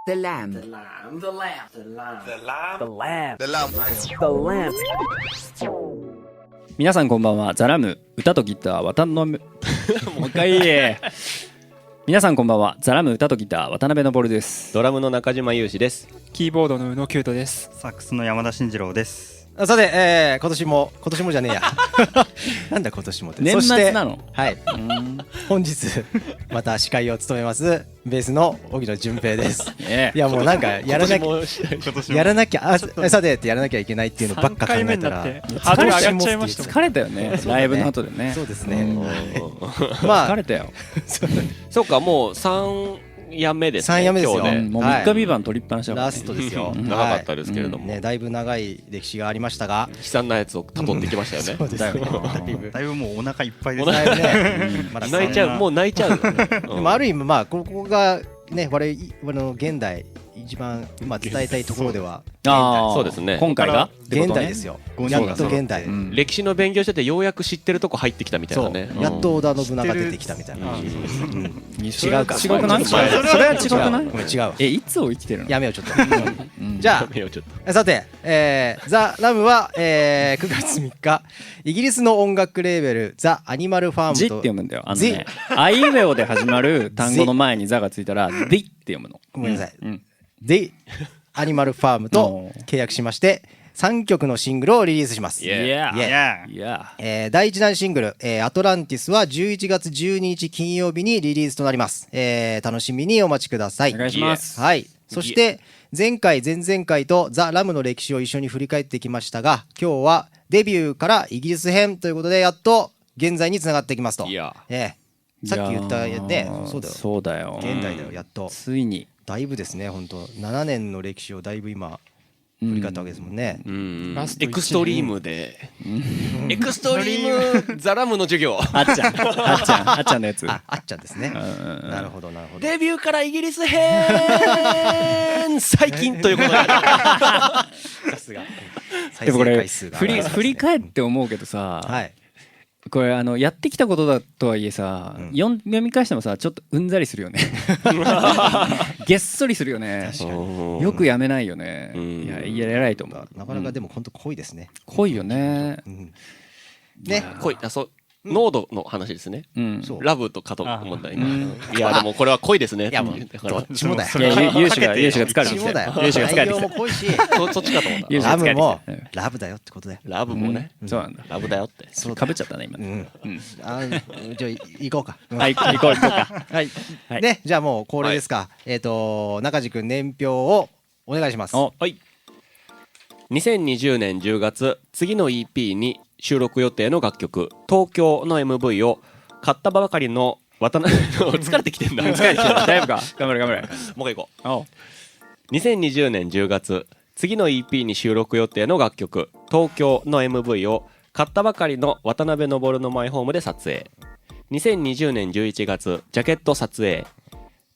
The lamb. The lamb. The lamb. The lamb. The lamb. The lamb. The lamb. 皆さんこんばんは。ザラム歌とギター渡辺もう一回皆さんこんばんは。ザラム歌とギター渡辺昇です。ドラムの中島裕史です。キーボードの宇野九斗です。サックスの山田慎次郎です。さて、今年もじゃねえやなんだ今年もって年末なの。はい、本日また司会を務めますベースの荻野純平です。いやもうなんかやらなきゃさてってやらなきゃいけないっていうのばっか考えたら疲れたよね。ライブの後でね。そうですね。まあ疲れたよ。そうか、もう3夜目ですね。3夜目ですよ。もう3日3晩取りっぱなしだからラストですよ。長かったですけれどもね、だいぶ長い歴史がありましたが、悲惨なやつをたどってきましたよね。そうですね。だいぶもうお腹いっぱいですね。泣いちゃう、もう泣いちゃう。でもある意味まあここがね、我々の現代一番伝えたいところでは、そうですね。今回が現代ですよ。やっと現代。歴史の勉強しててようやく知ってるとこ入ってきたみたいなね。やっと織田信長出てきたみたいな感じ。違うか。違くない？それは違くない？ごめん違う。いつを生きてるの？やめようちょっと。じゃあさて、ザ・ラムは9月3日イギリスの音楽レーベルザ・アニマルファームとジって読むんだよ。あいうえおで始まる単語の前にザがついたらディって読むの。ごめんなさい。でアニマルファームと契約しまして3曲のシングルをリリースします。第1弾シングルアトランティスは11月12日金曜日にリリースとなります。楽しみにお待ちください。お願いします。はい。そして前回前々回とザ・ラムの歴史を一緒に振り返ってきましたが、今日はデビューからイギリス編ということでやっと現在につながってきますと。さっき言ったね、そうだよ。現代だよ、やっと。ついにだいぶですね、本当7年の歴史をだいぶ今振り返ったわけですもんね。エクストリームでエクストリームザラムの授業。あっちゃんのやつ。あっちゃんですね。なるほどなるほど。デビューからイギリス編最近ということで。さすが。でもこれ振り返って思うけどさ、これやってきたことだとはいえさ、読み返してもさちょっとうんざりするよね。げっそりするよね。よくやめないよね。いや偉いと思う。なかなかでも本当濃いですね。濃いよね。ね、濃い。濃度の話ですね。ラブとかと思った今。いやでもこれは濃いですね。いやもうどっちもだよ。勇士が疲れてきた。勇士が疲れてきた。濃いし、そっちかと思った。ラブもラブだよってことだよ。ラブもね。そうなんだ。ラブだよって。かぶっちゃったね今。じゃあ行こうか。行こうか。ね、じゃあもう恒例ですか。中地君年表をお願いします。はい。2020年10月次の EP に収録予定の楽曲東京の MV を買ったばかりの渡辺の疲れてきてんだ。大丈夫か。頑張れ。もう一回行こう。2020年10月次の EP に収録予定の楽曲東京の MV を買ったばかりの渡辺昇のマイホームで撮影。2020年11月ジャケット撮影。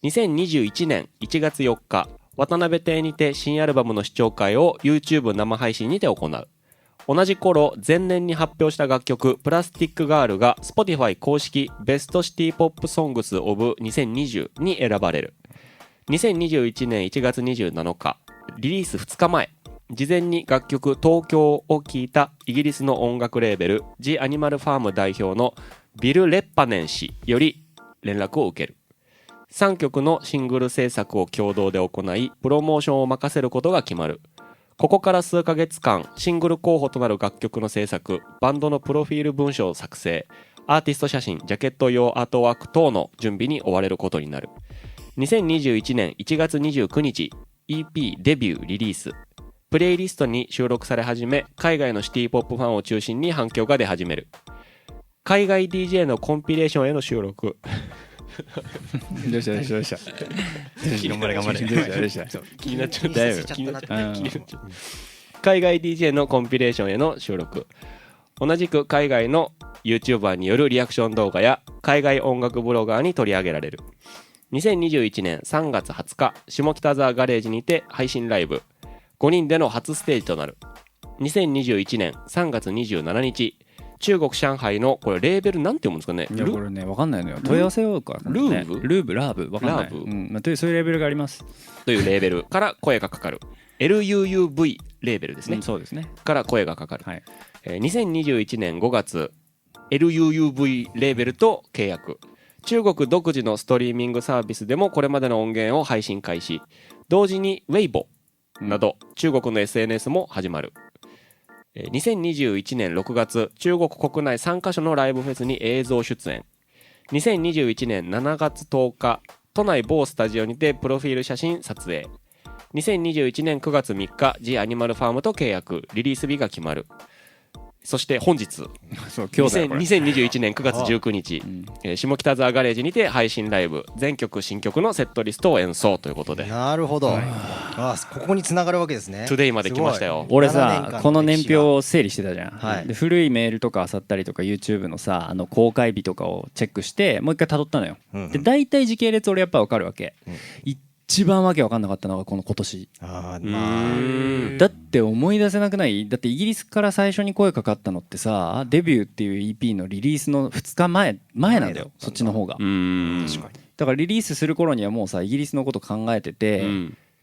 2021年1月4日渡辺邸にて新アルバムの視聴会を YouTube 生配信にて行う。同じ頃前年に発表した楽曲プラスティックガールが Spotify 公式ベストシティポップソングスオブ2020に選ばれる。2021年1月27日リリース2日前、事前に楽曲東京を聴いたイギリスの音楽レーベル The Animal Farm 代表のビル・レッパネン氏より連絡を受ける。3曲のシングル制作を共同で行いプロモーションを任せることが決まる。ここから数ヶ月間シングル候補となる楽曲の制作、バンドのプロフィール文書を作成、アーティスト写真、ジャケット用アートワーク等の準備に追われることになる。2021年1月29日 EP デビューリリース、プレイリストに収録され始め海外のシティポップファンを中心に反響が出始める。海外 DJ のコンピレーションへの収録。どうした頑張れ気になっちゃったよ。海外 DJ のコンピレーションへの収録。同じく海外の YouTuber によるリアクション動画や海外音楽ブロガーに取り上げられる。2021年3月20日下北沢ガレージにて配信ライブ。5人での初ステージとなる。2021年3月27日中国上海のこれレーベルなんて読むんですかね。いやこれね分かんないのよ。問い合わせようか、ルーブルーブラーブ分かんない。というそういうレーベルがありますというレーベルから声がかかる LUUV レーベルですね、そうですねから声がかかる、はい。2021年5月 LUUV レーベルと契約。中国独自のストリーミングサービスでもこれまでの音源を配信開始。同時に Weibo など中国の SNS も始まる。2021年6月中国国内3カ所のライブフェスに映像出演。2021年7月10日都内某スタジオにてプロフィール写真撮影。2021年9月3日 The Animal Farm と契約。リリース日が決まる。そして本日そう今日だよこれ。2021年9月19日、下北沢ガレージにて配信ライブ全曲新曲のセットリストを演奏ということでなるほど、ここに繋がるわけですね。 Today まで来ましたよ。俺さこの年表を整理してたじゃん、はいで古いメールとか漁ったりとか YouTube のさ公開日とかをチェックしてもう一回辿ったのよ、で大体時系列俺やっぱ分かるわけ、一番わけ分かんなかったのがこの今年だって思い出せなくない？だってイギリスから最初に声かかったのってさデビューっていう EP のリリースの2日前なんだよ、そっちの方が。だからリリースする頃にはもうさイギリスのこと考えてて、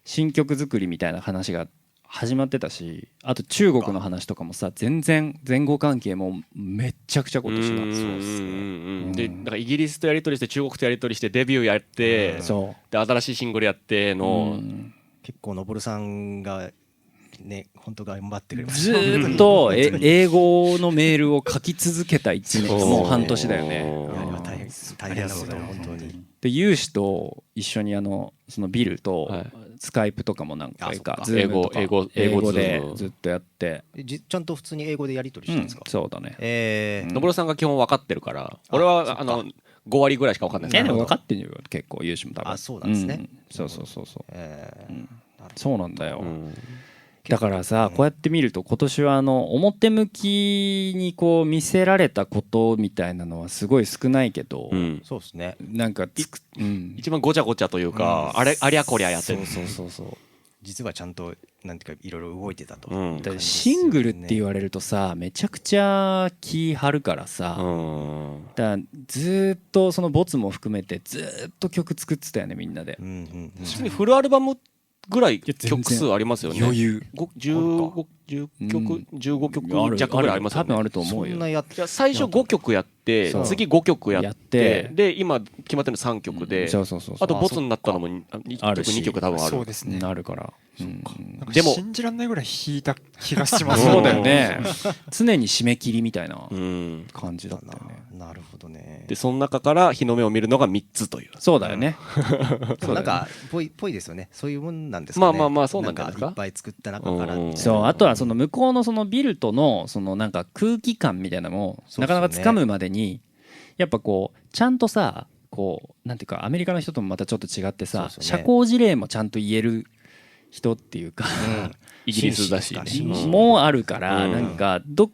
新曲作りみたいな話が始まってたし、あと中国の話とかもさ全然前後関係もめっちゃくちゃ今年だ。そうですね。でだからイギリスとやり取りして中国とやり取りしてデビューやって、で新しいシングルやっての、結構のぼるさんがね本当頑張ってくれまずした。ーっと英語のメールを書き続けた1年もう半年だよね。大変なこと本当に。で有志と一緒にそのビルとスカイプとかも何回かズームとか英語でずっとやって、ちゃんと普通に英語でやり取りしてるんですか？そうだね。のぼるさんが基本分かってるから俺は5割ぐらいしか分かんないです。でも分かってるよ結構有志も多分。そうなんですね。そうそうなんだよ。だからさこうやって見ると今年は表向きにこう見せられたことみたいなのはすごい少ないけど、そうですね。なんか一番ごちゃごちゃというか、ありゃこりゃやってる。そう実はちゃんとなんていうかいろいろ動いてたと。シングルって言われるとさめちゃくちゃ気張るからさ、だからずっとそのボツも含めてずっと曲作ってたよねみんなで。普通にフルアルバムぐらい曲数ありますよね。余裕。15曲弱ぐらいありますよね。多分あると思うよ。最初5曲やって次5曲やってで今決まってるの3曲で、あとボツになったのも1曲2曲多分ある。そうですね。あるから。でも信じられないぐらい弾いた気がします。そうだよね。常に締め切りみたいな感じだったよね。なるほどね。でその中から日の目を見るのが3つという。そうだよね。なんかぽいですよね。そういうもんなんですかね。まあそうなんじゃないですか。いっぱい作った中から。そうあとはその向こうのそのビルとのそのなんか空気感みたいなのもなかなか掴むまでにやっぱこうちゃんとさこうなんていうかアメリカの人ともまたちょっと違ってさ社交辞令もちゃんと言える人っていうかイギリスだしもあるからなんかど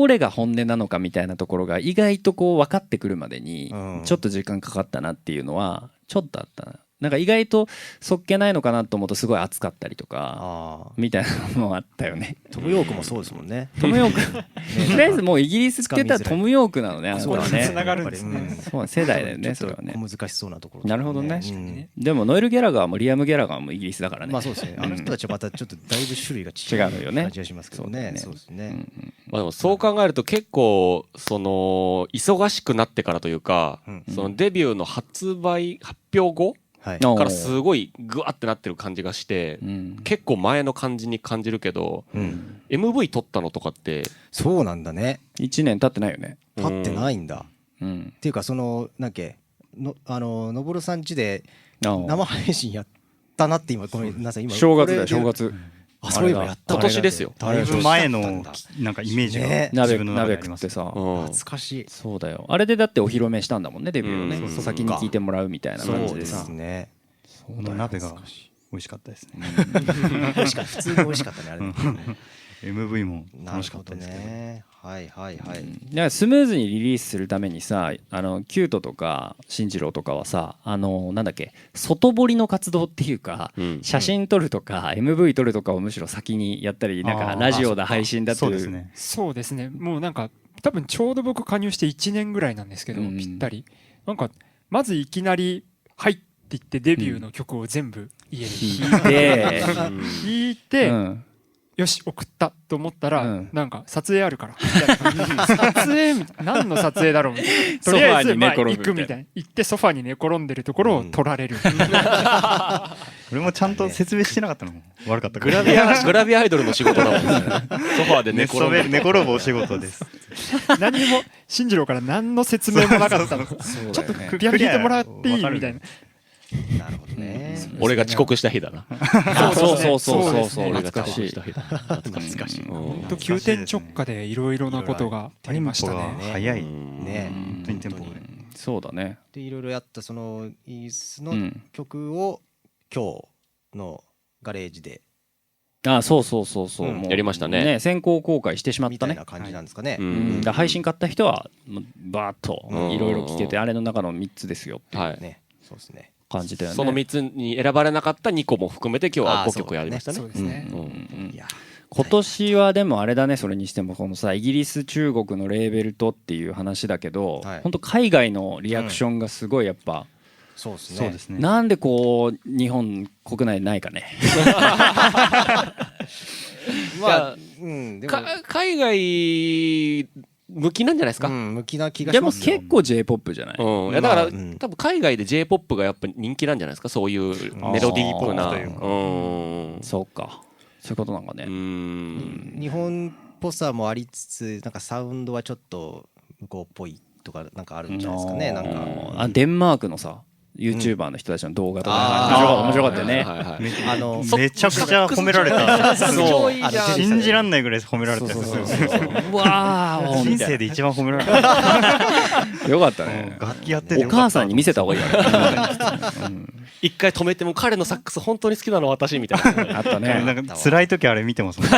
れが本音なのかみたいなところが意外とこう分かってくるまでにちょっと時間かかったなっていうのはちょっとあったな。なんか意外とそっけないのかなと思うとすごい熱かったりとかみたいなのもあったよね。トム・ヨークもそうですもんね。トム・ヨークとりあえずもうイギリスって言ったらトム・ヨークなのね。そこに繋がるんですね。そう世代だよねそれはね。難しそうなところ。なるほどね。でもノエル・ギャラガーもリアム・ギャラガーもイギリスだからね。まあそうですね。あの人たちはまたちょっとだいぶ種類が違う感じがしますけどね。そうですね。まあでもそう考えると結構その忙しくなってからというかそのデビューの発表後からすごいグワってなってる感じがして、結構前の感じに感じるけど、MV 撮ったのとかってそうなんだね。1年経ってないよね。経ってないんだ。っていうかそのなんけのぼるさん家で生配信やったなって今ごめんなさい今正月だよ正月。そういえばやった今年ですよ。だいぶ前のなんかイメージが自分の中であります。懐かしい。そうだよ。あれでだってお披露目したんだもんねデビューをね。先に聞いてもらうみたいな感じでさ。そうですね。この鍋が美味しかったですね。美味しかった。普通に美味しかったねあれ。MV も楽しかったですね。はいはいはい。だからスムーズにリリースするためにさキュートとか進次郎とかはさなんだっけ外堀の活動っていうか、写真撮るとか MV 撮るとかをむしろ先にやったりなんかラジオだ配信だっていう。そうですね。もうなんか多分ちょうど僕加入して1年ぐらいなんですけど、ぴったりなんかまずいきなり「はい」って言ってデビューの曲を全部家に弾いてよし送ったと思ったら、なんか撮影あるから撮影何の撮影だろうみたいな、とりあえずまあ行くみたいな、行ってソファに寝転んでるところを撮られる。俺もちゃんと説明してなかったのも悪かったかグラビアアイドルの仕事だもんね。ソファで寝転ぶお仕事です。何も進次郎から何の説明もなかったの。ちょっと首弾いてもらっていいみたいな。なるほどね。俺が遅刻した日だな。そう懐かしい。懐かしい。本当急転直下でいろいろなことがありましたね。早いね。本当にテンポが。そうだね。でいろいろやったそのイギリスの曲を今日のガレージで。そうやりましたね。先行公開してしまったね。みたいな感じなんですかね。配信買った人はバーッといろいろ聞けて、あれの中の3つですよっていうね。そうですね。感じだよね。その3つに選ばれなかった2個も含めて今日は5曲やりましたね。そうですね。今年はでもあれだね、それにしてもこのさイギリス中国のレーベルとっていう話だけど、本当海外のリアクションがすごいやっぱ、そうですね。なんでこう日本国内ないかね。海外向きなんじゃないですか。向きな気がしますよ。でも結構 J-POP じゃない。だから多分海外で J-POP がやっぱ人気なんじゃないですか。そういうメロディーっぽな。そうか。そういうことなんかね。日本っぽさもありつつ、なんかサウンドはちょっと向こうっぽいとかなんかあるんじゃないですかね。なんかデンマークのさ。YouTuber の人たちの動画とか面白かったよね。めちゃくちゃ褒められた。信じらんないぐらい褒められた。わー人生で一番褒められた。よかったね。楽器やっててお母さんに見せた方がいいよね。一回止めても彼のサックス本当に好きなの私みたいな。あったね。なんか辛い時あれ見てますもん。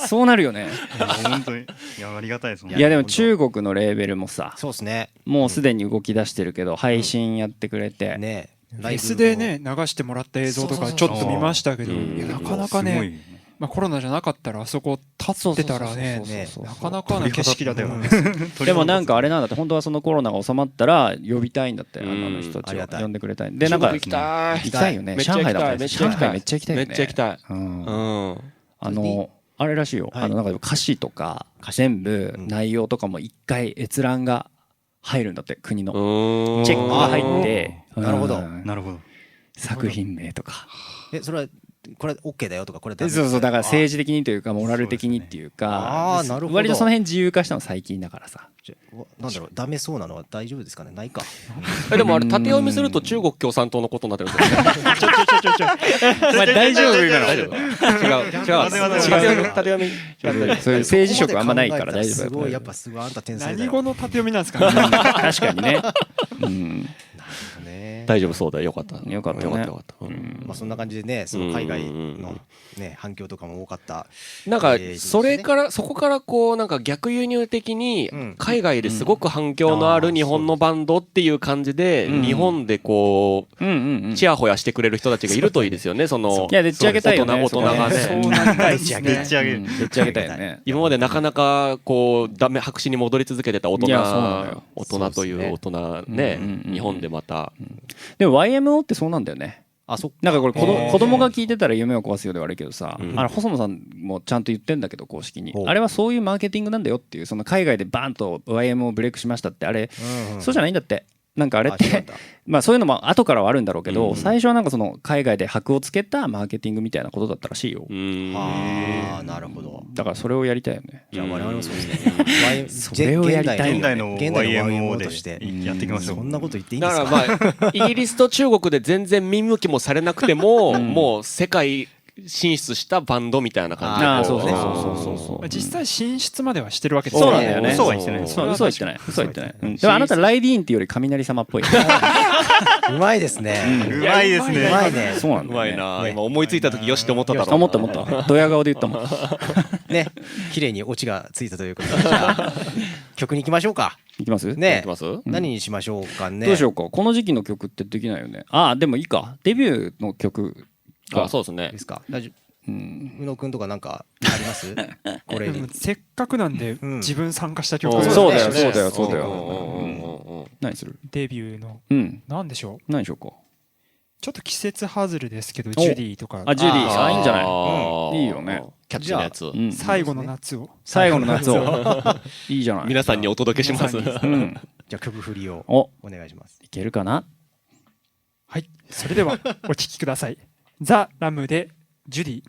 そうなるよね。本当に。いやありがたいですもん。いやでも中国のレーベルもさ、そうですね。もうすでに動き出してるけど配信やってくれてね。フェスでね流してもらった映像とかちょっと見ましたけど、なかなかね、コロナじゃなかったらあそこ立ってたらね、なかなかの景色だったよね。でもなんかあれなんだって、本当はそのコロナが収まったら呼びたいんだって、あの人たちを呼んでくれたい。でなんか行きたいよね。上海だもんね。上海めっちゃ行きたいよね。めっちゃ行きたい。あれらしいよ。なんか歌詞とか全部内容とかも一回閲覧が入るんだって、国のチェックが入って。なるほど。なるほど。作品名とか。それはこれ OK だよとかこれそうだから政治的にというかモラル的にっていうか、割とその辺自由化したの最近だからさ。なんだろう、ダメそうなのは大丈夫ですかね。ないか。でもあれ縦読みすると中国共産党のことになってるんですよ。お前大丈夫今の。違う縦読み。そういう政治色あんまないから大丈夫。すごいやっぱすごいあんた天才だよ。何語の縦読みなんですか。確かにね。大丈夫そうだよ。よかった。よかったね。まあそんな感じでね、その海外のね反響とかも多かった。なんかそこからこうなんか逆輸入的に海外ですごく反響のある日本のバンドっていう感じで日本でこうチヤホヤしてくれる人たちがいるといいですよね。そのいやでっち上げたいよね。大人がね。そうなりたいですね。でっち上げたいよね。今までなかなかこうダメ白紙に戻り続けてた大人という大人ね、日本でまた。でも YMO ってそうなんだよね。なんかこれ子供が聞いてたら夢を壊すようで悪いけどさ、細野さんもちゃんと言ってんだけど公式に、あれはそういうマーケティングなんだよっていう、その海外でバーンと YMO をブレイクしましたって、あれそうじゃないんだって。なんかあれってまあそういうのも後からはあるんだろうけど、最初はなんかその海外で箔をつけたマーケティングみたいなことだったらしいよ。ああなるほど。だからそれをやりたいよね。じゃあ我々もそうですね。それをやりたい。現代の YMO としてやっていきましょう。そんなこと言っていいんですか。だからまあイギリスと中国で全然見向きもされなくても、もう世界進出したバンドみたいな感じで。そう実際進出まではしてるわけですそうなんだよね。嘘は言ってない。嘘は言ってない。嘘は言ってない。でもあなたライディーンっていうより雷様っぽい。うまいですね。うまいですね。うまいね。そうなんだ。うまいな。今思いついた時よしって思っただろ。思った。ドヤ顔で言ったもん。ね、綺麗にオチがついたということで、曲に行きましょうか。いきますね。何にしましょうかね。どうしようか。この時期の曲ってできないよね。ああでもいいか。デビューの曲。あそうですね。ですか。宇野くんとかなんかありますこれに。せっかくなんで自分参加した曲、そうだよそうだよそうだよ。何する？デビューの何でしょう。何でしょうか。ちょっと季節外れですけど、ジュディとか。あ、ジュディ、いいんじゃない？いいよね。キャッチのやつ。最後の夏を。最後の夏を。いいじゃない。皆さんにお届けします。じゃあ曲振りをお願いします。いけるかな？はい、それではお聴きください。ザ・ラムでジュディ。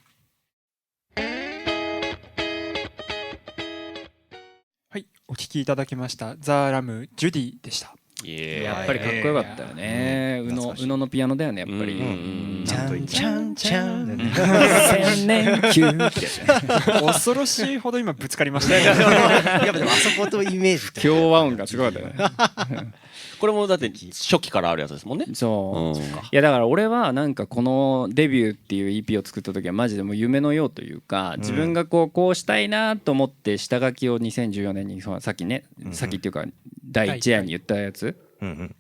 はい、お聴きいただきましたザ・ラムジュディでした。やっぱりかっこよかったよね。宇野のピアノだよねやっぱり。ちゃんちゃんちゃん。千年級って恐ろしいほど今ぶつかりましたね。いやでもあそことイメージ。強和音がすごかったよね。これもだって初期からあるやつですもんね。そう。いやだから俺はなんかこのデビューっていう EP を作った時はマジでもう夢のようというか、自分がこうしたいなと思って下書きを2014年にさっきね、さっきっていうか第1夜に言ったやつ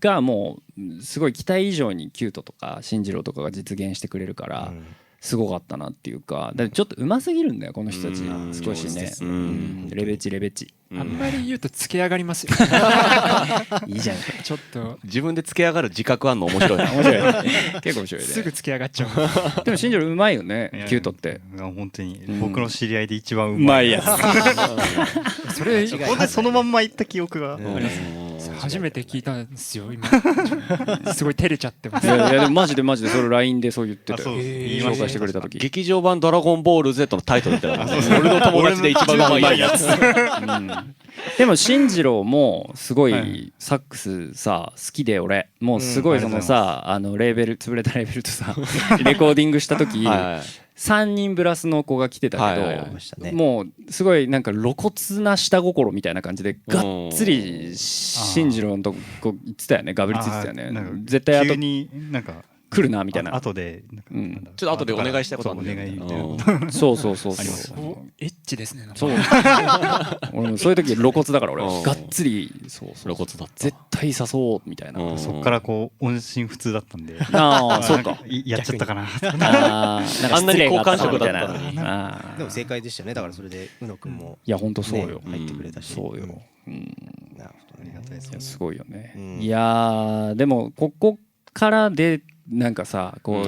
がもうすごい期待以上にキュートとか進次郎とかが実現してくれるからすごかったなっていうか、だちょっと上手すぎるんだよこの人たち少しね。レベチレベチ。あんまり言うとつけ上がりますよ。いいじゃん。ちょっと自分でつけ上がる自覚あんの面白いな。面白い。結構面白いね。すぐつけ上がっちゃう。でも進次郎うまいよねキュートって。本当に僕の知り合いで一番うまいやつ。それここでそのまんま言った記憶が。初めて聞いたんですよ今。すごい照れちゃってます。いやでもマジでそれ LINE でそう言ってたよ。紹介してくれた時。劇場版ドラゴンボール Z のタイトルみたいな。俺の友達で一番うまいやつ。でも進次郎もすごいサックスさ好きで俺もうすごいそのさレーベル潰れたレーベルとさレコーディングした時3人ブラスの子が来てたけどもうすごいなんか露骨な下心みたいな感じでがっつり進次郎のとこ行ってたよね。ガブリついてたよね。絶対急になんか来るなみたいな。後でちょっと後でお願いしたいことあるんで。そうエッチですね。そう俺もそういう時露骨だから俺がっつり露骨だった。絶対誘おうみたいな。そっからこう音信不通だったんで。ああそうか。やっちゃったかな。あんなに好感触だったのに。でも正解でしたね。だからそれで宇野くんもいや本当そうよ入ってくれたし。そうよ。なるほどありがたいです。すごいよね。いやでもここからでなんかさこう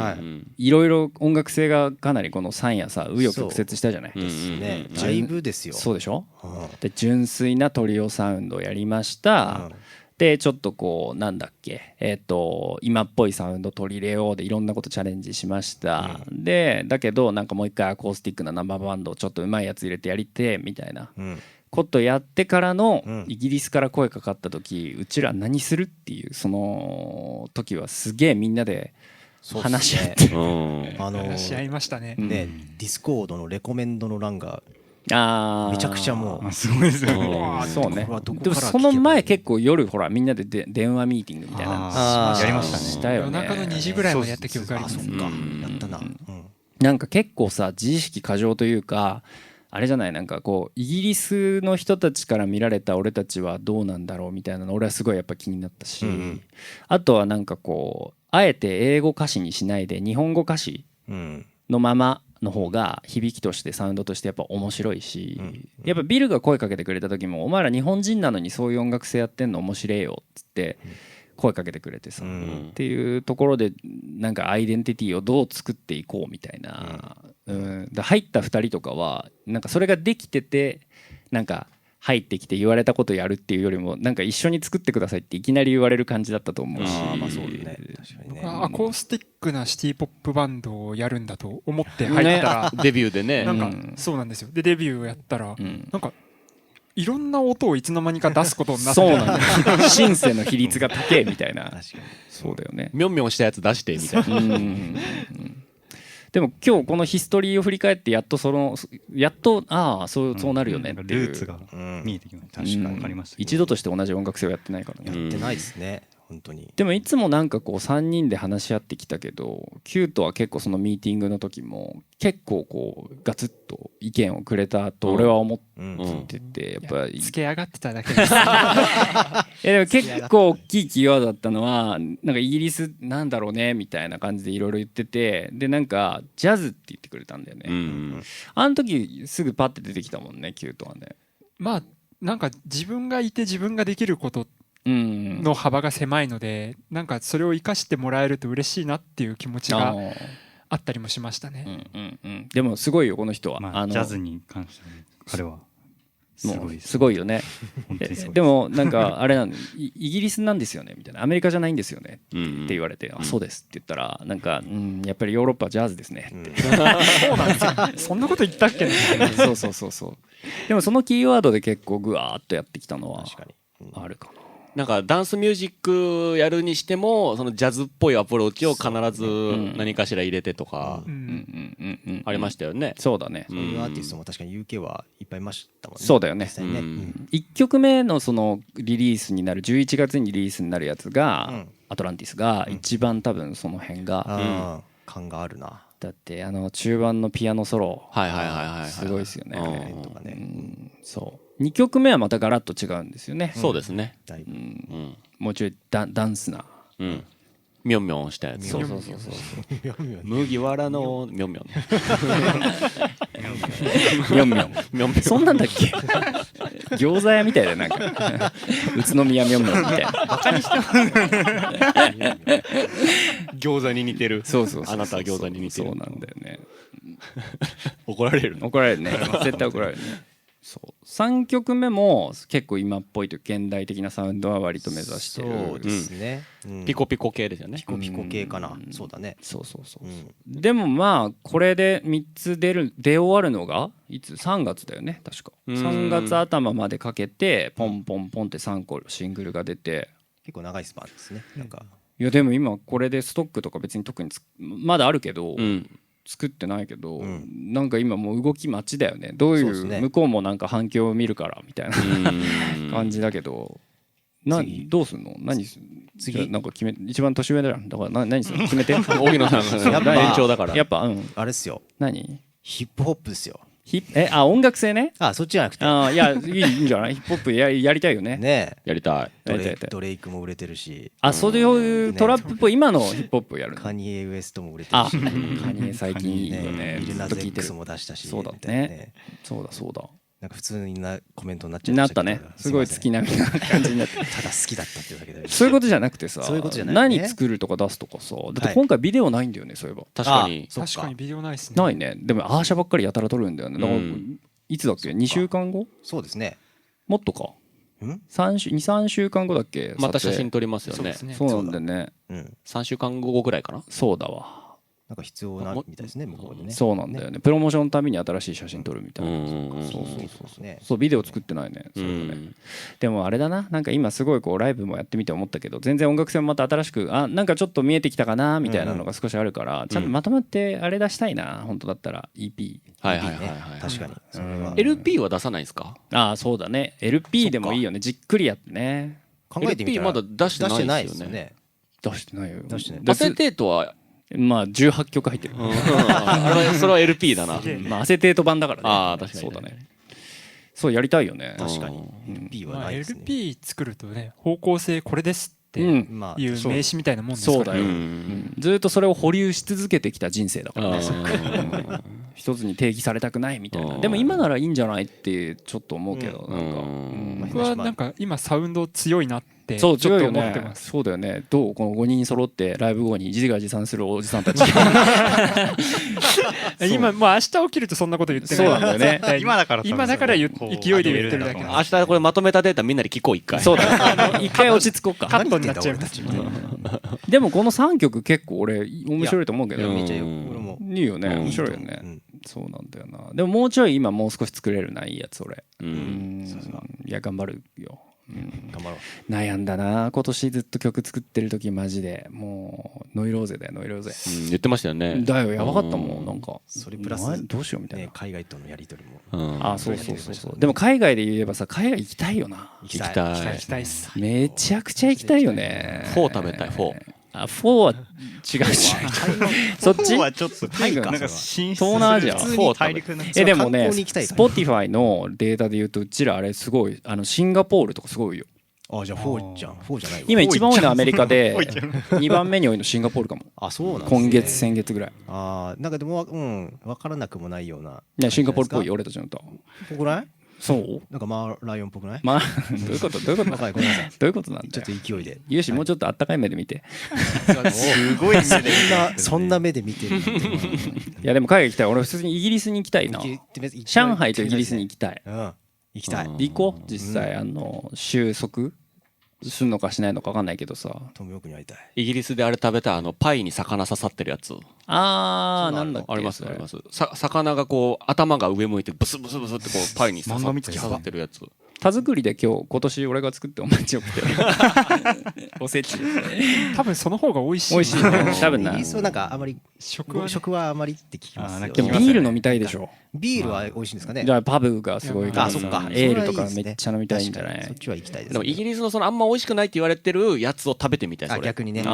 いろいろ音楽性がかなりこの3夜さ紆余曲折したじゃないですね。だいぶですよ。そうでしょ。で純粋なトリオサウンドをやりました。でちょっとこうなんだっけ今っぽいサウンド取り入れようでいろんなことチャレンジしました。でだけどなんかもう一回アコースティックな生バンドをちょっとうまいやつ入れてやりてみたいなことやってからのイギリスから声かかった時うちら何するっていうその時はすげえみんなで話し合って話し合いましたね。ディスコードのレコメンドの欄がめちゃくちゃもうすごいですよね。そうね。でもその前結構夜ほらみんなで電話ミーティングみたいなやりましたね。したよね。夜中の2時ぐらいまでやった記憶あります。やったな。なんか結構さ自意識過剰というかあれじゃないなんかこうイギリスの人たちから見られた俺たちはどうなんだろうみたいなの俺はすごいやっぱ気になったし、あとはなんかこうあえて英語歌詞にしないで日本語歌詞のままの方が響きとしてサウンドとしてやっぱ面白いし、やっぱビルが声かけてくれた時もお前ら日本人なのにそういう音楽性やってんの面白いよっつって声かけてくれてさ、っていうところでなんかアイデンティティをどう作っていこうみたいな、で入った2人とかはなんかそれができててなんか入ってきて言われたことやるっていうよりもなんか一緒に作ってくださいっていきなり言われる感じだったと思うし、僕はアコースティックなシティポップバンドをやるんだと思って入ったらデビューでねなんかそうなんですよ。でデビューをやったらなんかいろんな音をいつの間にか出すことになって、そうなんだよ。シンセの比率が高いみたいな。そうだよね。みょんみょんしたやつ出してみたいな。でも今日このヒストリーを振り返ってやっとそうなるよねっていうルーツが見えてきました。確かに分かりました。一度として同じ音楽性をやってないからね。やってないですね。本当に。でもいつもなんかこう3人で話し合ってきたけど、キュートは結構そのミーティングの時も結構こうガツッと意見をくれたと俺は思ってて、やっぱりつけ上がってただけです。でも結構大きいキーワードだったのは、なんかイギリスなんだろうねみたいな感じでいろいろ言ってて、でなんかジャズって言ってくれたんだよね。あの時すぐパッて出てきたもんね、キュートはね。まあなんか自分がいて自分ができることの幅が狭いので、なんかそれを生かしてもらえると嬉しいなっていう気持ちがあったりもしましたね。でもすごいよこの人は。ジャズに関しては彼はすごいよね。でもなんかあれなんでイギリスなんですよねみたいな、アメリカじゃないんですよねって言われて、あそうですって言ったら、なんかやっぱりヨーロッパはジャズですねって。そうなんですよ。そんなこと言ったっけね。そう。でもそのキーワードで結構グワーっとやってきたのはあるかな。なんかダンスミュージックやるにしてもそのジャズっぽいアプローチを必ず何かしら入れてとかありましたよね。そうだね。そういうアーティストも確かに UK はいっぱいいましたもんね。そうだよね。1曲目のそのリリースになる11月にリリースになるやつがアトランティスが一番多分その辺が感があるな。だって中盤のピアノソロすごいですよね。そう2曲目はまたガラッと違うんですよね。そうですね。もうちょいダンスなミョンミョンしたやつ。そう麦わらのミョンミョン。ミョンミョンそんなんだっけ。餃子屋みたいだよ、なんか宇都宮ミョンミョンみたいな。バカにして餃子に似てる。そうあなたは餃子に似てる。そうなんだよね。怒られるね。絶対怒られるね。そう3曲目も結構今っぽいという現代的なサウンドは割と目指してる。そうですね。ピコピコ系ですよね。ピコピコ系かな。そうだね。そう。でもまあこれで3つ出終わるのがいつ3月だよね確か。3月頭までかけてポンポンポンって3個シングルが出て、結構長いスパンですね。なんかいやでも今これでストックとか別に特にまだあるけど。作ってないけど、なんか今もう動き待ちだよね。どういう向こうもなんか反響を見るからみたいな感じだけど、どうすんの？次なんか一番年上だよ。だから何するの？決めて。荻野さんが延長だから。やっぱあれっすよ。何？ヒップホップですよ。音楽性ね。そっちじゃなくて。いやいいんじゃない？ヒップホップやりたいよね。ねやりたい。ドレイクも売れてるし。そういうトラップっぽい今のヒップホップやるの。カニエ・ウエストも売れてるし。カニエ最近いいよね。リルナズ X も出したし。そうだね。そうだ。なんか普通にコメントになっちゃいましたけど。なったね。すごい月並みな感じになって。ただ好きだったっていうだけで。そういうことじゃなくてさ。何作るとか出すとかさ。だって今回ビデオないんだよね、そういえば。確かにビデオないですね。ないね。でもアーシャばっかりやたら撮るんだよね。だからいつだっけ？2週間後？そうですね。もっとか。2,3週間後だっけ？また写真撮りますよね。そうなんだよね。3週間後ぐらいかな。そうだわ。なんか必要なみたいですね、向こうでね。そうなんだよね。プロモーションのために新しい写真撮るみたいな。そうビデオ作ってないね。でもあれだな、なんか今すごいこうライブもやってみて思ったけど、全然音楽性もまた新しくなんかちょっと見えてきたかなみたいなのが少しあるから、ちゃんとまとまってあれ出したいな、本当だったら EP。はい。確かに。LP は出さないですか？そうだね。LP でもいいよね。じっくりやってね。考えてみたら LP まだ出してないですよね。出してないよ。アセテートは18曲入ってる。それは LP だな。アセテート版だからね。確かに。そうだね。そうやりたいよね。確かに。LP はないですね。LP 作るとね、方向性これですっていう名刺みたいなもんですから。そうだよ。ずっとそれを保留し続けてきた人生だからね。一つに定義されたくないみたいな。でも今ならいいんじゃないってちょっと思うけど、僕はなんか今サウンド強いなってちょっと思ってます。そうだよね。この5人揃ってライブ後に自画自賛するおじさんたち。今もう明日起きるとそんなこと言ってない。そうなんだよね。今だから勢いで言ってるだけ。明日これまとめたデータみんなで聞こう一回。そうだね。一回落ち着こうか。カットになっちゃいます。でもこの3曲結構俺面白いと思うけど。めっちゃよ。俺もいいよね。面白いよね。そうなんだよな。でももうちょい今もう少し作れるないいやつ俺。いや頑張るよ。頑張ろう。悩んだな今年ずっと曲作ってる時マジでもうノイローゼだよノイローゼ、言ってましたよね。だよやばかったもんなんかそれプラスどうしようみたいな、海外とのやり取りも。あそうそうそうそう。でも海外で言えばさ海外行きたいよな。行きたい。行きたいっす。めちゃくちゃ行きたいよね。フォー食べたいフォー。あフォーは違うしそっちはちょっとなんか東南アジア普通に大陸のでもね観光に行きたいから Spotify のデータで言うとうちらあれすごいシンガポールとかすごいよ。あじゃあフォーじゃん。フォーじゃないわ。今一番多いのはアメリカで2番目に多いのシンガポールかも。あそうなんですね。今月先月ぐらい。あなんかでも分からなくもないような。いやシンガポールっぽいよ俺たちの歌。ぽくない？そうなんかマーライオンっぽくない？まあどういうことどういうことごめんなさい。どういうことなんだよ。ちょっと勢いで。ゆうしもうちょっとあったかい目で見て。すごい目でそんな目で見てるなんて。いやでも海外行きたい。俺普通にイギリスに行きたいな。上海とイギリスに行きたい。行きたい。行こう実際収束するのかしないのか分かんないけどさ。トムヨークに会いたい。イギリスであれ食べたパイに魚刺さってるやつ。なんだっけ。ありますあります。魚がこう頭が上向いてブスブスブスってこうパイに刺さってるやつ。田作りで今年俺が作ってお待ちをっておせち多分その方が美味しい。美味しいね多分な。イギリスはなんかあまり食はあまりって聞きますよ。でもビール飲みたいでしょ。ビールは美味しいんですかね。じゃあパブがすごいからそっか。エールとかめっちゃ飲みたいんじゃない。そっちは行きたいです。でもイギリスのそのあんま美味しくないって言われてるやつを食べてみたい。逆にね。ちゃ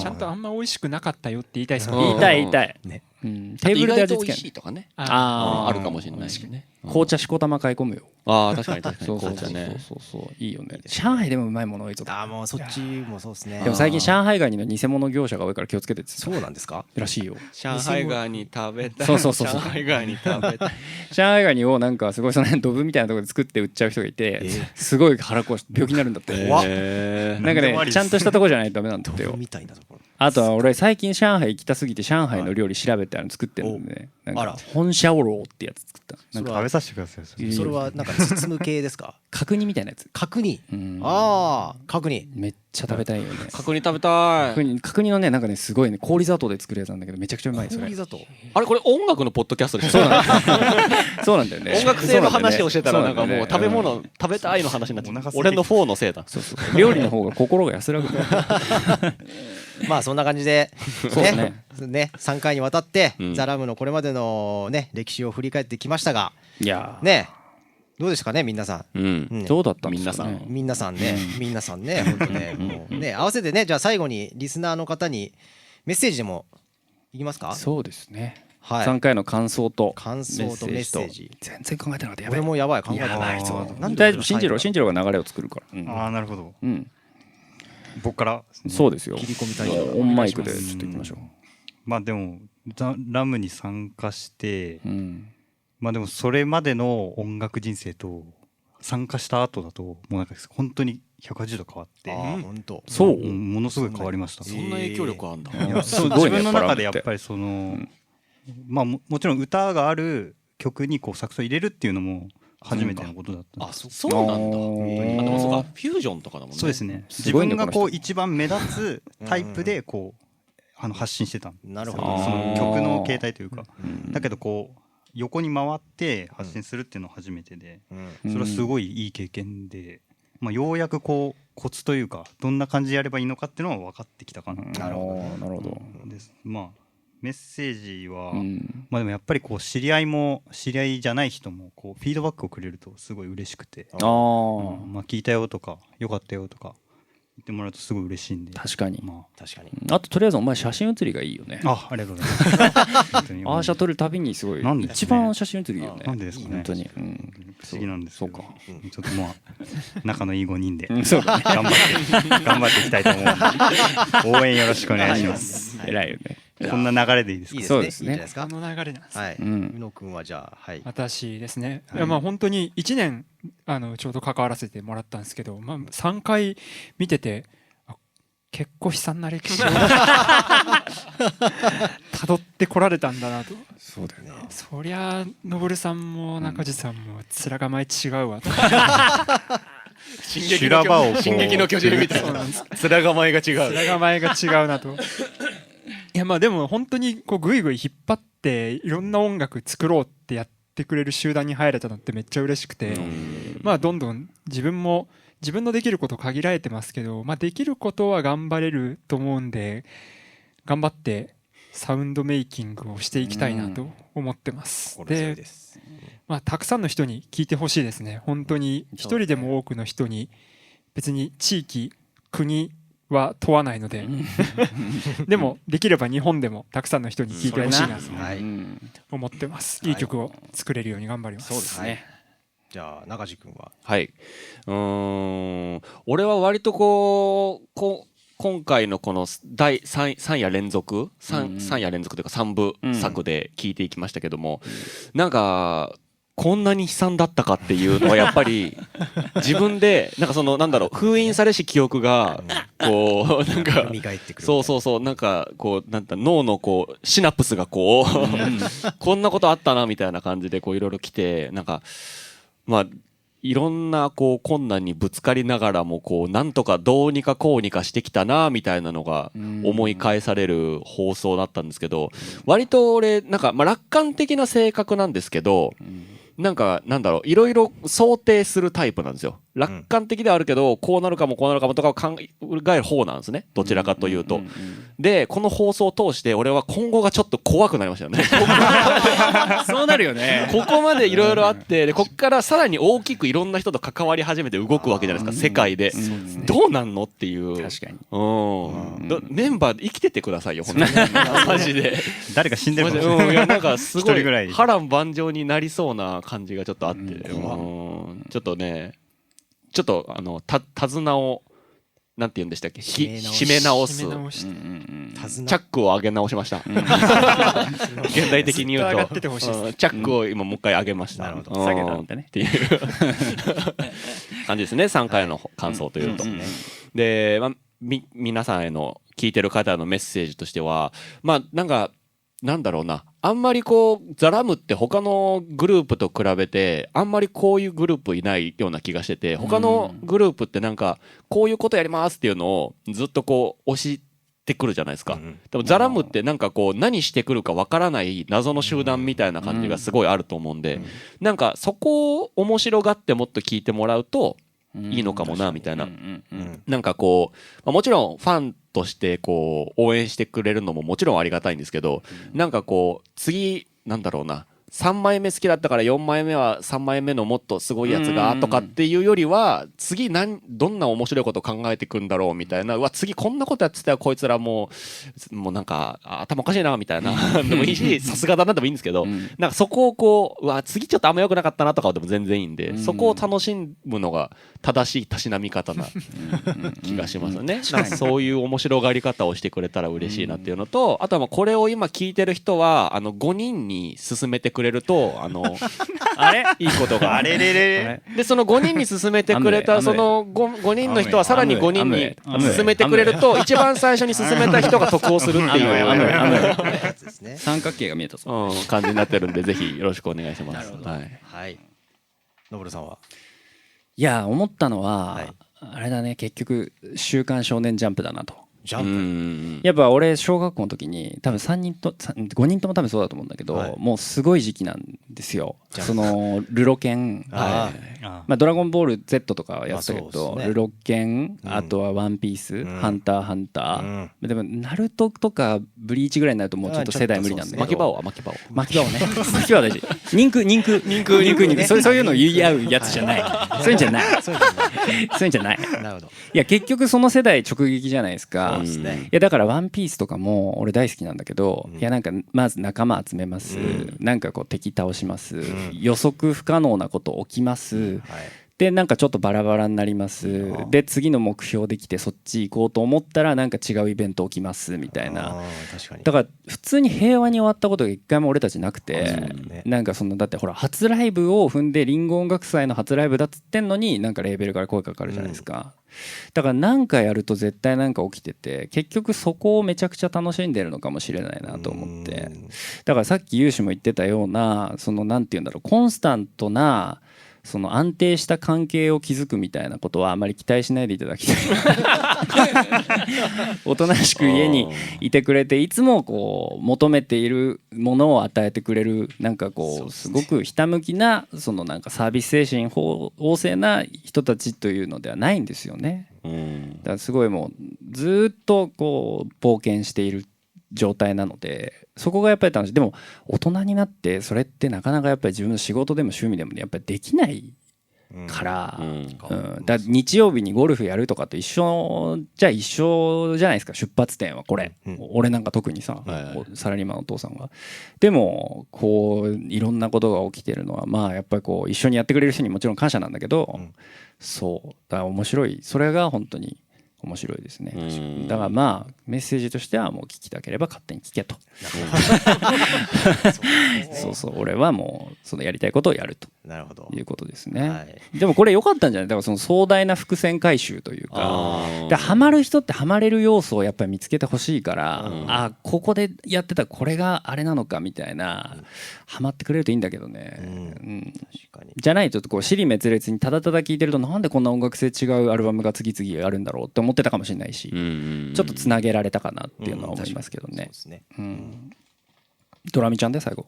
んとあんま美味しくなかったよって言いたいですもん。言いたい言いたい。ね。テーブルで味付け。美味しいとかね。あるかもしれないしね。紅茶しこたま買い込むよ。確かに確かに。そういいよね。上海でもうまいもの多いぞ。もうそっちもそうですね。でも最近上海ガニの偽物業者が多いから気をつけてって。そうなんですか？らしいよ。上海ガニ食べたい。そう上海ガニ食べたい。上海ガニをなんかすごいその辺ドブみたいなところで作って売っちゃう人がいて、すごい腹壊して病気になるんだって。なんかねちゃんとしたとこじゃないとダメなんだってよ。あとは俺最近上海行きたすぎて上海の料理調べて作ってるんでね。なんか本シャオローってやつ作った。なんか食べさせてください。それはなんか包む系ですか？角煮みたいなやつ。角煮。角煮。めっちゃ食べたいよね。角煮食べたい。角煮のねなんかねすごいね氷砂糖で作るやつなんだけどめちゃくちゃうまいそれ。氷砂糖。あれこれ音楽のポッドキャストでしょ。そうなんだよね。音楽性の話をしてたらなんかもう食べ物食べたいの話になっちゃう。俺のフォーのせいだ。料理の方が心が安らぐ。まあそんな感じでね3回にわたってザ・ラムのこれまでのね歴史を振り返ってきましたが、いやねどうでしたかね皆さん。どうだったんですかね。皆さんね本当ねもうね合わせてねじゃあ最後にリスナーの方にメッセージでもいきますか？そうですね。3回の感想とメッセージ。全然考えてなかった。やばい。俺もやばい考えてない。大丈夫。信じろが流れを作るから。なるほど。僕からそうですよ。切り込みたい。オンマイクでちょっといきましょう。まあでもザ・ラムに参加してまあでもそれまでの音楽人生と参加した後だともうなんか本当に180度変わって本当そうものすごい変わりました。そんな影響力あるんだ。自分の中でやっぱりそのまあもちろん歌がある曲にこうサクソ入れるっていうのも初めてのことだったんです。そうなんだ。でもそうかフュージョンとかだもんね。そうですね。自分がこう一番目立つタイプでこう発信してた。なるほど。その曲の形態というかだけどこう横に回って発信するっていうのは初めてでそれはすごいいい経験でまあようやくこうコツというかどんな感じでやればいいのかっていうのは分かってきたかな。なるほど。まあメッセージはまあでもやっぱりこう知り合いじゃない人もこうフィードバックをくれるとすごい嬉しくてまあ聞いたよとかよかったよとか言ってもらうとすごい嬉しいんで。確かに。あととりあえずお前写真写りがいいよね。ありがとうございます。アーシャ撮るたびにすごい一番写真写りいいよね。なんでですかね。本当に不思議なんです。そうか。ちょっとまあ仲のいい5人でそうだね。頑張っていきたいと思うので応援よろしくお願いします。偉いよね。こんな流れでいいですか？そうですね。あの流れなんです。はい。宇野くんはじゃあ私ですね。まあ本当に1年ちょうど関わらせてもらったんですけど、まあ3回見てて結構悲惨な歴史を辿ってこられたんだなと。そうだよね。そりゃのぼるさんも中地さんも面構え違うわと。進撃の巨人みたいな。面構えが違う。面構えが違うなと。いやまあでも本当にこうグイグイ引っ張っていろんな音楽作ろうってやってくれる集団に入れたのってめっちゃ嬉しくて、まあどんどん自分も自分のできること限られてますけど、できることは頑張れると思うんで、頑張ってサウンドメイキングをしていきたいなと思ってます。で、たくさんの人に聞いてほしいですね。本当に一人でも多くの人に、別に地域、国は問わないのででもできれば日本でもたくさんの人に聞いてほしいなと思ってます。いい曲を作れるように頑張ります。そうですね。じゃあ中地君は。はい。俺は割と今回のこの第3夜連続3夜連続というか3部作で聞いていきましたけども、なんかこんなに悲惨だったかっていうのはやっぱり自分でなんかなんだろう、封印されし記憶がこうなんかそうなんかこうなんだ脳のこうシナプスがこうこんなことあったなみたいな感じでこういろいろ来て、なんかいろんなこう困難にぶつかりながらもこうなんとかどうにかこうにかしてきたなみたいなのが思い返される放送だったんですけど、割と俺なんか楽観的な性格なんですけど、なんかなんだろう、いろいろ想定するタイプなんですよ。楽観的ではあるけど、こうなるかもこうなるかもとかを考える方なんですね、どちらかというと。でこの放送を通して俺は今後がちょっと怖くなりましたよねそうなるよね。ここまでいろいろあって、でここからさらに大きくいろんな人と関わり始めて動くわけじゃないですか、世界で。どうなんのっていう。確かに。メンバーで生きててくださいよ、本当にマジで。誰か死んでるかもしれない。いやなんかすごい波乱万丈になりそうな感じがちょっとあって、ちょっとね、ちょっと手綱をなんて言うんでしたっけ、締め直すチャックを上げ直しました。現代的に言うとチャックを今もう一回上げました。下げたんだねっていう感じですね。3回の感想というと。で皆さんへの聞いてる方へのメッセージとしては、なんかなんだろうな、あんまりこうザラムって他のグループと比べてあんまりこういうグループいないような気がしてて、他のグループってなんかこういうことやりますっていうのをずっとこう押してくるじゃないですか。でもザラムってなんかこう何してくるかわからない謎の集団みたいな感じがすごいあると思うんで、なんかそこを面白がってもっと聞いてもらうといいのかもなみたいな。なんかこうもちろんファンとしてこう応援してくれるのももちろんありがたいんですけど、なんかこう次なんだろうな、3枚目好きだったから4枚目は3枚目のもっとすごいやつがとかっていうよりは、次どんな面白いことを考えてくんだろうみたいな、うわ次こんなことやってたらこいつらもうなんか頭おかしいなみたいなでもいいし、さすがだなでもいいんですけど、なんかそこをこううわ次ちょっとあんま良くなかったなとかでも全然いいんで、そこを楽しむのが正しいたしなみ方な気がしますよね。なんかそういう面白がり方をしてくれたら嬉しいなっていうのと、あとはこれを今聞いてる人は5人に勧めてくれるとあれいいことがで、その5人に勧めてくれたその 5人の人はさらに5人に勧めてくれると、一番最初に勧めた人が得をするっていう三角形が見えたぞ感じになってるんで、ぜひよろしくお願いします。はい。のぶるさんは。いや思ったのはあれだね、結局「週刊少年ジャンプ」だなと。ジャンプ。やっぱ俺小学校の時に多分5人とも多分そうだと思うんだけど、もうすごい時期なんですよ。そのルロケン、ドラゴンボール Z とかはやってたけど、ルロケン、あとはワンピース、ハンターハンター、でもナルトとかブリーチぐらいになるともうちょっと世代無理なんで。巻き場をね。巻き場大事。人空そういうの言い合うやつじゃない。そういうんじゃない。なるほど。いや結局その世代直撃じゃないですか。いやだからワンピースとかも俺大好きなんだけど、いやなんかまず仲間集めます、なんかこう敵倒します、予測不可能なこと起きます、でなんかちょっとバラバラになります、で次の目標できてそっち行こうと思ったらなんか違うイベント起きますみたいな。だから普通に平和に終わったことが一回も俺たちなくて、なんかだってほら初ライブを踏んでリンゴ音楽祭の初ライブだっつってんのになんかレーベルから声かかるじゃないですか。だから何かやると絶対なんか起きてて、結局そこをめちゃくちゃ楽しんでるのかもしれないなと思って、だからさっきユウシも言ってたようななんて言うんだろう、コンスタントなその安定した関係を築くみたいなことはあまり期待しないでいただきたいおとなしく家にいてくれていつもこう求めているものを与えてくれるなんかこうすごくひたむきなそのなんかサービス精神旺盛な人たちというのではないんですよね。だからすごいもうずっとこう冒険している状態なのでそこがやっぱり楽しい。でも大人になってそれってなかなかやっぱり自分の仕事でも趣味でもやっぱりできないから、だ日曜日にゴルフやるとかと一緒じゃないですか出発点はこれ、俺なんか特にさ、サラリーマンのお父さんがでもこういろんなことが起きてるのはまあやっぱりこう一緒にやってくれる人にもちろん感謝なんだけど、そうだから面白いそれが本当に面白いですね。だからまあメッセージとしてはもう聞きたければ勝手に聞けとそうそう俺はもうそのやりたいことをやるということですね。でもこれ良かったんじゃない？だからその壮大な伏線回収というかでハマる人ってハマれる要素をやっぱり見つけてほしいからあここでやってたこれがあれなのかみたいなハマってくれるといいんだけどね。じゃないとこう尻滅裂にただただ聞いてるとなんでこんな音楽性違うアルバムが次々あるんだろうって思ってたかもしれないしちょっとつなげられたかなっていうのは思いますけどね。ドラミちゃんで最後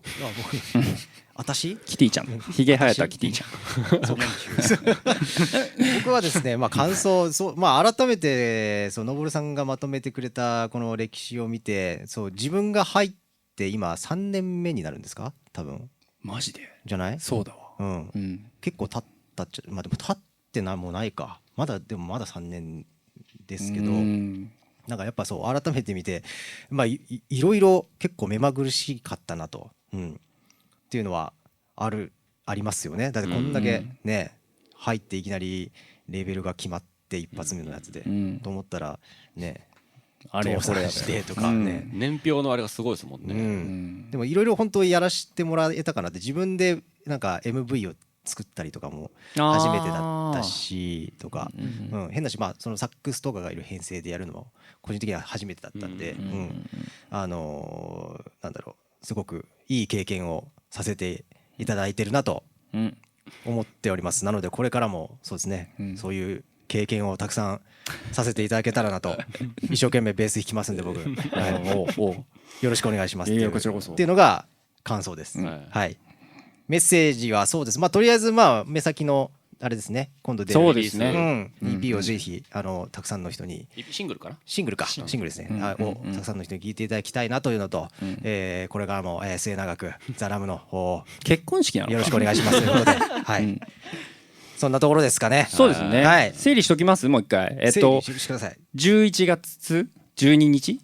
私キティちゃんひげ生えたキティちゃん僕はですねまあ感想まあ改めてのぼるさんがまとめてくれたこの歴史を見てそう自分が入って今3年目になるんですか多分。マジでじゃない？そうだわ。結構経ったっちゃまあでも経ってもないかでもまだ3年ですけどなんかやっぱそう改めて見てまあ いろいろ結構目まぐるしかったなと、っていうのはありますよね。だってこんだけね入っていきなりレーベルが決まって一発目のやつで、と思ったらねあれこれしてとかね、年表のあれがすごいですもんね。でもいろいろ本当やらせてもらえたかなって自分でなんか MV を作ったりとかも初めてだったしとか、変なしまあそのサックスとかがいる編成でやるのも個人的には初めてだったんで、なんだろうすごくいい経験をさせていただいてるなと思っております。なのでこれからもそうですね、そういう経験をたくさんさせていただけたらなと一生懸命ベース弾きますんで僕、よろしくお願いしますっていうのが感想です。はい。メッセージはそうです。まあとりあえずまあ目先のあれですね。今度出るそうですね。EP をぜひたくさんの人にシングルかな？シングルですね。をたくさんの人に聞いていただきたいなというのと、これからも末永くザラムの方結婚式なのよろしくお願いしますということで、はい。そんなところですかね。そうですね。はい。整理しときますもう一回。整理してください。11月12日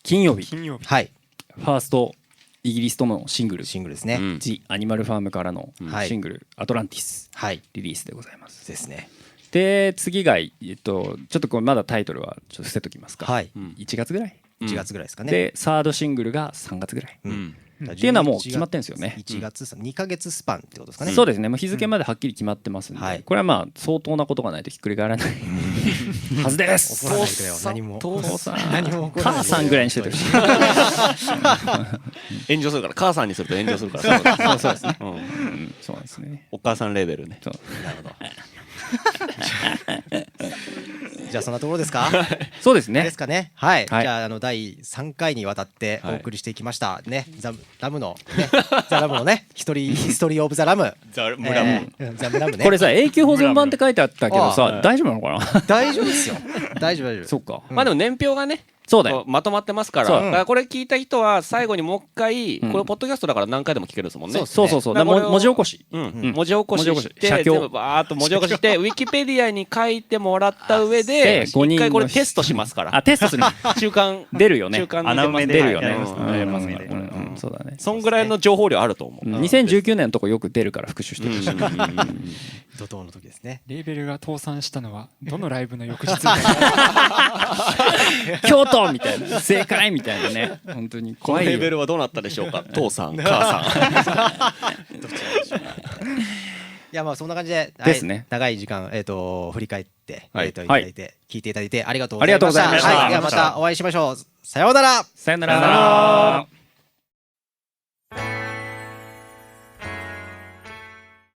金曜日。はい。ファーストイギリスとのシングルですね。ジ・アニマルファームからのシングルアトランティスリリースでございます。ですね。で次がちょっとこれまだタイトルはちょっと伏せときますか。1月ぐらい。1月ぐらいですかね。でサードシングルが3月ぐらい。っていうのはもう決まってるんですよね。1月2ヶ月スパンってことですかね。そうですね。もう日付まではっきり決まってますんで、これはまあ相当なことがないとひっくり返らないはずです。怒らないでくれよ。何も。父さん、母さんぐらいにしててほしい。炎上するから母さんにすると炎上するから。そうですね。そうなんですね。お母さんレベルね。なるほど。じゃあそんなところですか？そうですね。ですかね。はい。じゃあ第3回にわたってお送りしてきましたね。ザラムのね、ヒストリーオブザラム。ザラムね。これさ永久保存版って書いてあったけどさ大丈夫なのかな？大丈夫ですよ。大丈夫。そっか。まあでも年表がね。そうだよまとまってますからだからこれ聞いた人は最後にもう一回これポッドキャストだから何回でも聞けるんですもんね。そう文字起こし文字起こしして全部バーッと文字起こししてウィキペディアに書いてもらった上で一回これテストしますから。テストする中間出るよね。穴埋め出るよね。そうだね。そんぐらいの情報量あると思う。2019年のとこよく出るから復習してるし。怒涛の時ですね。レーベルが倒産したのはどのライブの翌日京都みたいな正解みたいなね。本当に怖いよ。レベルはどうなったでしょうか。父さん母さん。どっちでしょうか。いやまあそんな感じでですね。長い時間振り返っていただいて聞いていただいてありがとうございました。ではまたお会いしましょう。さようなら。さようなら。